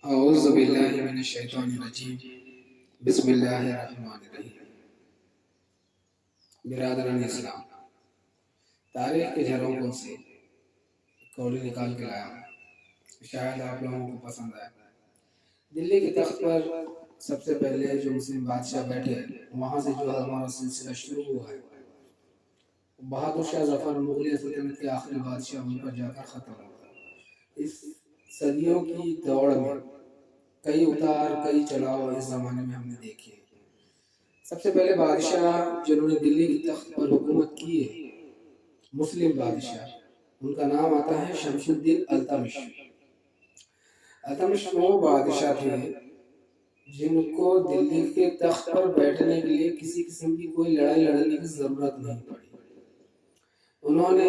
اعوذ باللہ من الشیطان الرجیم بسم اللہ الرحمن الرحیم۔ برادران اسلام، تاریخ کے جھروکوں سے کوڑی نکال کے لایا ہوں، شاید آپ لوگوں کو پسند آئے۔ دلی کے تخت پر سب سے پہلے جو مسلم بادشاہ بیٹھے، وہاں سے جو ہمارا سلسلہ شروع ہوا ہے، بہادر شاہ ظفر مغلیہ سلطنت کے آخری بادشاہ ان پر جا کر ختم ہوا۔ اس صدیوں کی دوڑ میں کئی اتار کئی چڑھاؤ اس زمانے میں ہم نے دیکھے۔ سب سے پہلے بادشاہ جنہوں نے دلی کی تخت پر حکومت کی ہے، مسلم بادشاہ، ان کا نام آتا ہے شمس الدین التمش۔ التمش وہ بادشاہ تھے جن کو دلی کے تخت پر بیٹھنے کے لیے کسی قسم کی کوئی لڑائی لڑنے کی ضرورت نہیں پڑی۔ انہوں نے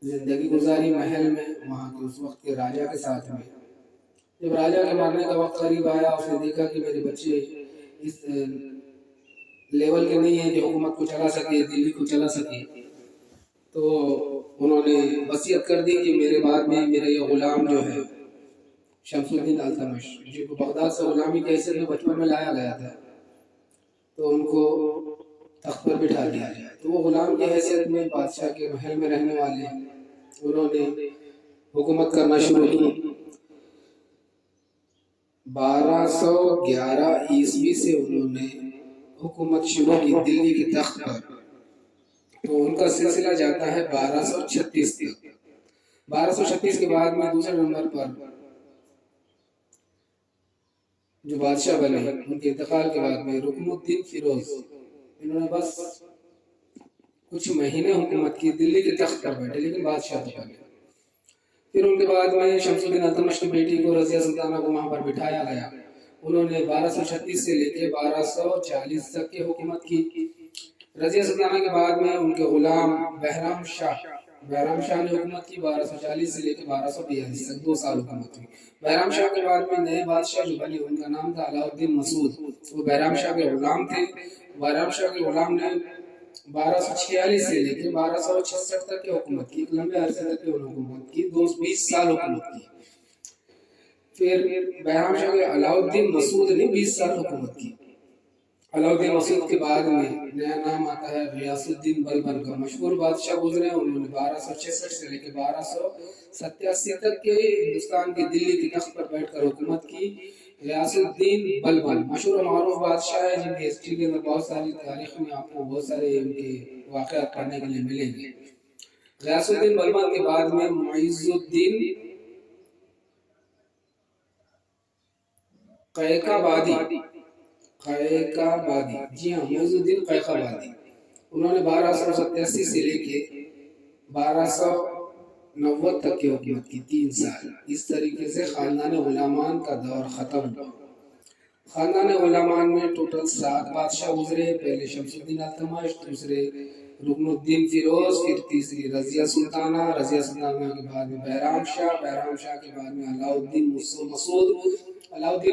زندگی گزاری محل میں، وہاں کے اس وقت کے راجا کے ساتھ میں۔ جب راجا کے مرنے کا وقت قریب آیا، اس نے دیکھا کہ میرے بچے اس لیول کے نہیں ہیں کہ حکومت کو چلا سکے، دلی کو چلا سکے، تو انہوں نے وصیت کر دی کہ میرے بعد میں میرا یہ غلام جو ہے شمس الدین التمش، جن کو بغداد سے غلامی کی حیثیت میں بچپن میں لایا گیا تھا، تو ان کو تخت پر بٹھا دیا جائے۔ تو وہ غلام کی حیثیت میں بادشاہ کے محل میں رہنے والے، انہوں نے حکومت کرنا شروع کی۔ 1211 عیسوی سے انہوں نے حکومت شروع کی دلی کے تخت پر، تو ان کا سلسلہ جاتا ہے 1236 تک۔ 1236 کے بعد میں دوسرے نمبر پر جو بادشاہ بنے، ان کے انتقال کے بعد میں رکن الدین فیروز، انہوں نے بس کچھ مہینے حکومت کی، دلی کے تخت پر بیٹھے لیکن بادشاہ تو بنے۔ پھر ان کے بعد میں شمس الدین التمش کی بیٹی کو رضیہ سلطانہ کو وہاں پر بٹھایا گیا۔ انہوں نے 1236 سے لے کے 1240 تک کی حکومت کی۔ رضیہ سلطانہ کے بعد میں ان کے غلام بہرام شاہ نے حکومت کی 1240 سے لے کے 1242 تک، 2 سال حکومت کی۔ بہرام شاہ کے بعد میں نئے بادشاہ جو بنے، ان کا نام تھا علاء الدین مسعود، وہ بہرام شاہ کے غلام تھے۔ بہرام شاہ کے غلام نے 1246 سے لے کے 1266 تک کی حکومت کی، ایک لمبے عرصے تک کی حکومت کی، 20 سال حکومت کی۔ پھر بہرام شاہ کے علاء الدین مسعود نے 20 سال حکومت کی۔ علاء الدین مسعود کے بعد میں نیا نام آتا ہے غیاث الدین بلبن کا، مشہور بادشاہ گزرے، انہوں نے 1266 سے لے کے 1287 تک کے ہندوستان کے دلی کے تخت پر بیٹھ کر حکومت کی۔ غیاث الدین بلبن مشہور و معروف بادشاہ ہے، جن کی ہسٹری کے اندر بہت ساری تاریخ میں آپ کو بہت سارے ان کے واقعات پڑھنے کے لیے ملیں گے۔ غیاث الدین بلبن کے بعد میں معیز الدین قیقبادی، جی ہاں، معیز الدین قیقبادی، انہوں نے 1287 سے لے کے 1290 تک کی حکومت کی، 3 سال۔ اس طریقے سے خاندان غلامان کا دور ختم ہوا۔ خاندان غلامان میں ٹوٹل 7 بادشاہ گزرے، پہلے شمس الدین التمش، دوسرے رکن الدین فیروز، پھر تیسری رضیہ سلطانہ کے بعد میں بہرام شاہ کے بعد میں علاء الدین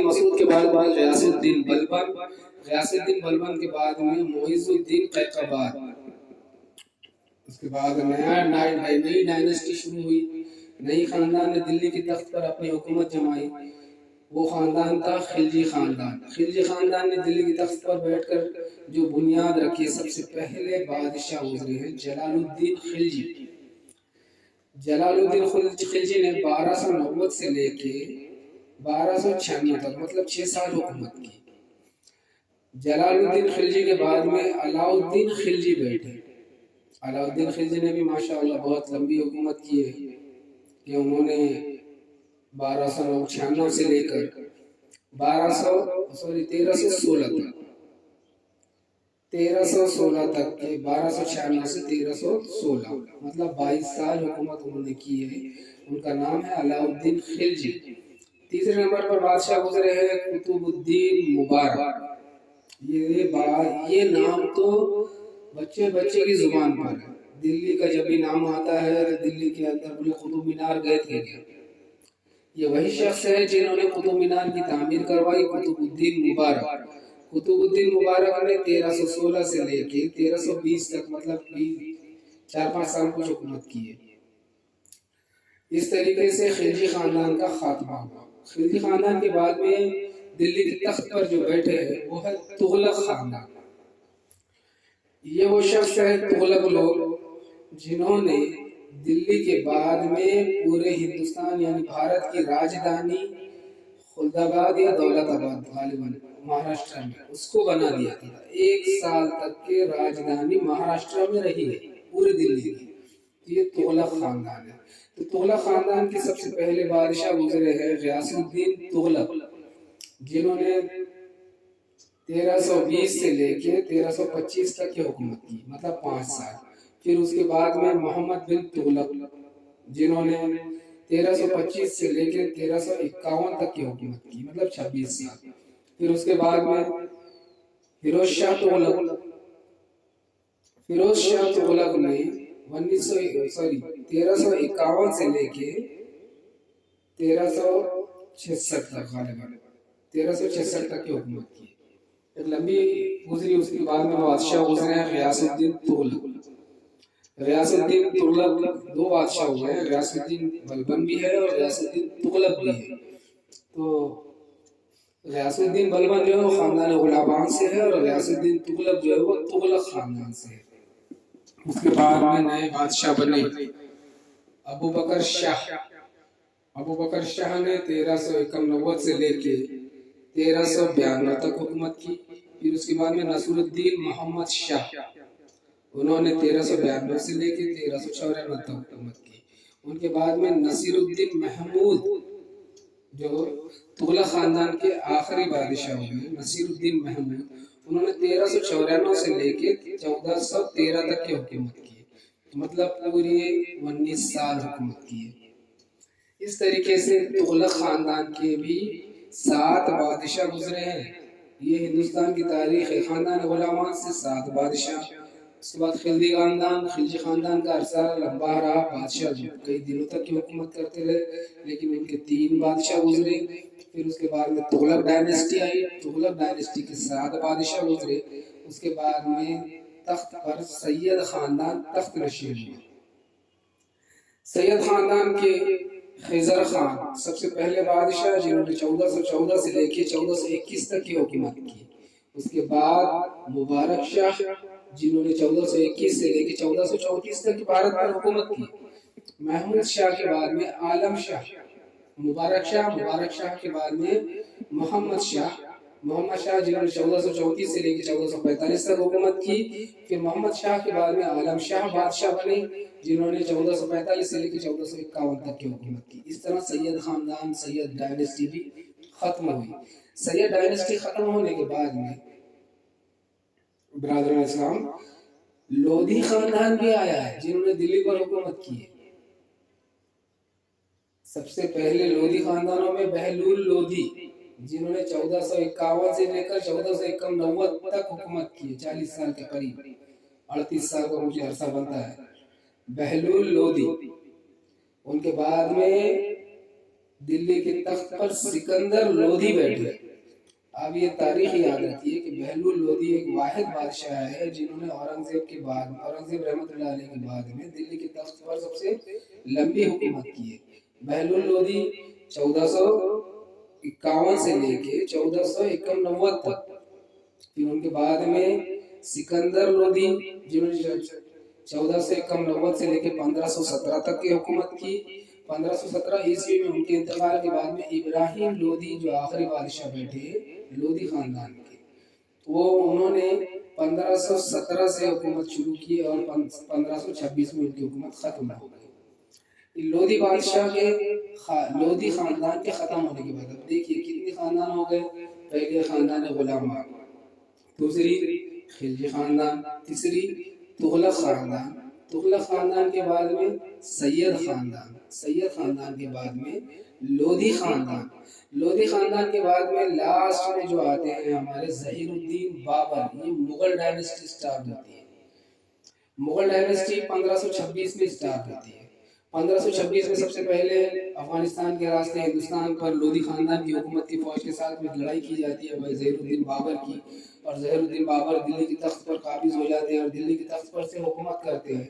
مسعود کے بعد میں غیاث الدین بلبن کے بعد میں معیز الدین قیقباد۔ اس کے بعد نئی ڈائنسٹی شروع ہوئی، نئی خاندان نے دلی کے تخت پر اپنی حکومت جمائی۔ وہ خاندان تھا خلجی خاندان۔ خلجی خاندان نے دلی کے تخت پر بیٹھ کر جو بنیاد رکھی، سب سے پہلے بادشاہ گزرے ہیں جلال الدین خلجی۔ جلال الدین خلجی نے 1290 سے لے کے 1296 تک، مطلب 6 سال حکومت کی۔ جلال الدین خلجی کے بعد میں علاء الدین خلجی بیٹھے۔ علاء الدین خلجی نے بھی ماشاءاللہ بہت لمبی حکومت کی ہے، کہ انہوں نے 1296 سے لے کر 1316 تک کے 1296 سے 1316، مطلب 22 سال حکومت انہوں نے کی ہے۔ ان کا نام ہے علاء الدین خلجی۔ تیسرے نمبر پر بادشاہ گزرے ہیں قطب الدین مبارک۔ یہ نام تو بچے کی زبان پر ہے۔ دلی کا جب بھی نام آتا ہے تو دلی کے اندر پورے قطب مینار گئے تھے۔ یہ وہی شخص ہے جنہوں نے قطب مینار کی تعمیر کروائی، قطب الدین مبارک۔ قطب الدین مبارک نے 1316 سے لے کے 1320 تک، مطلب 4-5 سال کچھ حکومت کی ہے۔ اس طریقے سے خلجی خاندان کا خاتمہ ہوا۔ خلجی خاندان کے بعد میں دلی کے تخت پر جو بیٹھے ہیں وہ ہے تغلق خاندان. یہ وہ شخص ہے تغلق لوگ جنہوں نے دلی کے بعد میں پورے ہندوستان یعنی بھارت کی راجدھانی خلدآباد یا دولت آباد غالباً مہاراشٹر میں اس کو بنا دیا تھا. 1 سال تک کے راجدھانی مہاراشٹر میں رہی ہے پورے دلی کی. یہ تغلق خاندان ہے. تو تغلق خاندان کے سب سے پہلے بادشاہ گزرے ہیں غیاث الدین تغلق جنہوں نے 1320 سے لے کے 1325 تک کی حکومت کی مطلب 5 سال. پھر اس کے بعد میں محمد بن تغلق جنہوں نے 1325 سے لے کے 1351 تک کی حکومت کی مطلب 26 سال. پھر اس کے بعد میں فیروز شاہ تغلق نے 1351 سے لے کے 1366 تک غالباً 1366 تک کی حکومت کی. ایک لمبی گزری. اس کے بعد میں بادشاہ گزرے ہیں غیاث الدین تغلق. غیاث الدین تغلق 2 بادشاہ ہوئے ہیں. غیاث الدین بلبن بھی ہے اور غیاث الدین تغلق بھی ہے. تو غیاث الدین بلبن جو ہے وہ خاندان غلابان سے ہے اور غیاث الدین تغلق جو ہے وہ تغلق خاندان سے ہے. اس کے بعد میں نئے بادشاہ بنے ابو بکر شاہ. ابو بکر شاہ نے 1391 سے لے کے 1392 تک حکومت کی. پھر اس کے بعد میں نصر الدین محمد شاہ انہوں نے 1392 سے لے کے 1394 تک حکومت کی. ان کے بعد میں نصیر الدین محمود جو تغلق خاندان کے آخری بادشاہ ہوئے نصیر الدین محمود انہوں نے 1394 سے لے کے 1413 تک کی حکومت کی مطلب پوری 19 سال حکومت کی. اس طریقے سے تغلق خاندان کے بھی 7 بادشاہ گزرے ہیں. یہ ہندوستان کی تاریخ ہے. خاندان غلامان سے 7 بادشاہ. اس کے بعد خلجی خاندان کا عرصہ لمبا رہا. بادشاہ جو کئی دنوں تک کی حکومت کرتے رہے لیکن ان کے 3 بادشاہ گزرے. پھر اس کے بعد میں تغلق ڈائنیسٹی آئی. تغلق ڈائنیسٹی کے 7 بادشاہ گزرے. اس کے بعد میں تخت پر سید خاندان تخت نشین ہوئے. سید خاندان کے خضر خان سب سے پہلے بادشاہ جنہوں نے 1414 سے لے کے 1421 تک کی حکومت کی. اس کے بعد مبارک شاہ جنہوں نے 1421 سے لے کے 1434 تک بھارت پر حکومت کی. محمود شاہ کے بعد میں عالم شاہ. مبارک شاہ کے بعد میں محمد شاہ جنہوں نے 1434 سے لے کے 1445 تک حکومت کی. پھر محمد شاہ کے بعد میں عالم شاہ بادشاہ بنے جنہوں نے 1445 سے لے کے 1451 تک کی حکومت کی. اس طرح سید خاندان سید ڈائنیسٹی بھی ختم ہوئی. سید ڈائنیسٹی ختم ہونے کے بعد میں برادران اسلام لودھی خاندان بھی آیا ہے جنہوں نے دلی پر حکومت کی ہے. سب سے پہلے لودھی خاندانوں میں بہلول لودھی جنہوں نے 1451 سے لے کر 1491 تک حکومت کی ہے. 40 سال کے قریب 38 سال کا مجھے عرصہ بنتا ہے. بہلول لودھی. ان کے بعد میں دلی کے تخت پر سکندر لودھی بیٹھے. اب یہ تاریخ یاد رکھیے کہ بہلول لودھی ایک واحد بادشاہ ہے جنہوں نے اورنگزیب رحمۃ اللہ علیہ کے بعد میں دلی کے تخت پر سب سے لمبی حکومت کی ہے. بہلول لودھی 1451 سے لے کے 1491 تک. پھر ان کے بعد میں سکندر لودھی جنہوں نے 1491 سے لے کے 1517 تک کی حکومت کی. 1517 عیسوی میں ان کے انتقال کے بعد میں ابراہیم لودھی جو آخری بادشاہ بیٹھے لودھی خاندان کے انہوں نے 1517 سے حکومت شروع کی اور 1526 میں ان کی حکومت ختم ہو گئی. لودھی بادشاہ کے لودھی خاندان کے ختم ہونے کے بعد اب دیکھیے کتنے خاندان ہو گئے. پہلے خاندان غلامان, دوسری خلجی خاندان, تیسری تغلق خاندان. تغلق خاندان کے بعد میں سید خاندان کے بعد میں لودھی خاندان. لودھی خاندان کے بعد میں لاسٹ میں جو آتے ہیں ہمارے ظہیر الدین بابر. یہ مغل ڈائنیسٹی سٹارٹ ہوتی ہے. مغل ڈائنیسٹی 1526 میں سٹارٹ ہوتی ہے. 1526 میں سب سے پہلے افغانستان کے راستے ہندوستان پر لودھی خاندان کی حکومت کی فوج کے ساتھ میں لڑائی کی جاتی ہے ظہیر الدین بابر کی. اور ظہیر الدین بابر دلی کے تخت پر قابض ہو جاتے ہیں اور دلی کے تخت پر سے حکومت کرتے ہیں.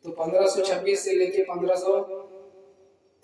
تو 1526 سے لے کے 1500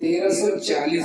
1340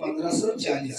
1540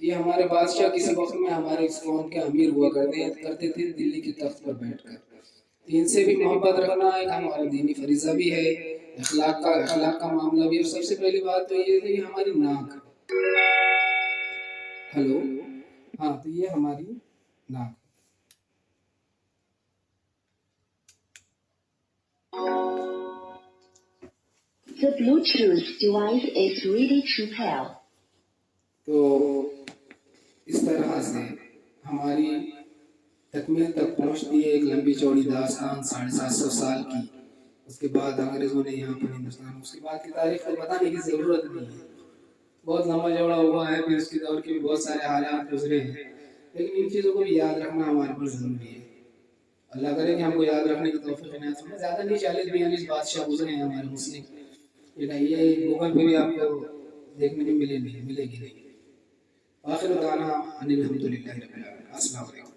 یہ ہمارے بادشاہ کسی وقت میں ہمارے اس قوم کے امیر ہوا کرتے تھے دلی کے تخت پر بیٹھ کر. ان سے بھی محبت رکھنا ایک ہمارا دینی فریضہ بھی ہے، اخلاق کا معاملہ بھی. اور سب سے پہلی بات تو یہ ہے کہ ہماری ناک. ہلو، ہاں، تو یہ ہماری ناک. The Bluetooth device is ready to pair. تو اس طرح سے ہماری تکمیل تک پہنچتی ہے ایک لمبی چوڑی داستان 750 سال کی. اس کے بعد انگریزوں نے یہاں پر ہندوستان، اس کے بعد کی تاریخ کو بتانے کی ضرورت نہیں ہے، بہت لمبا چوڑا ہوا ہے. پھر اس کے دور کے بھی بہت سارے حالات گزرے ہیں، لیکن ان چیزوں کو بھی یاد رکھنا ہمارے پر ضروری ہے. اللہ کرے کہ ہم کو یاد رکھنے کی توفیق عنایت فرمائے. زیادہ نہیں 40-42 بادشاہ گزرے ہیں ہمارے مسلم. یہ گوگل پہ بھی آپ کو دیکھنے کو ملے گی نہیں. آخر دعوانا ان الحمد للہ رب العالمین. السلام علیکم.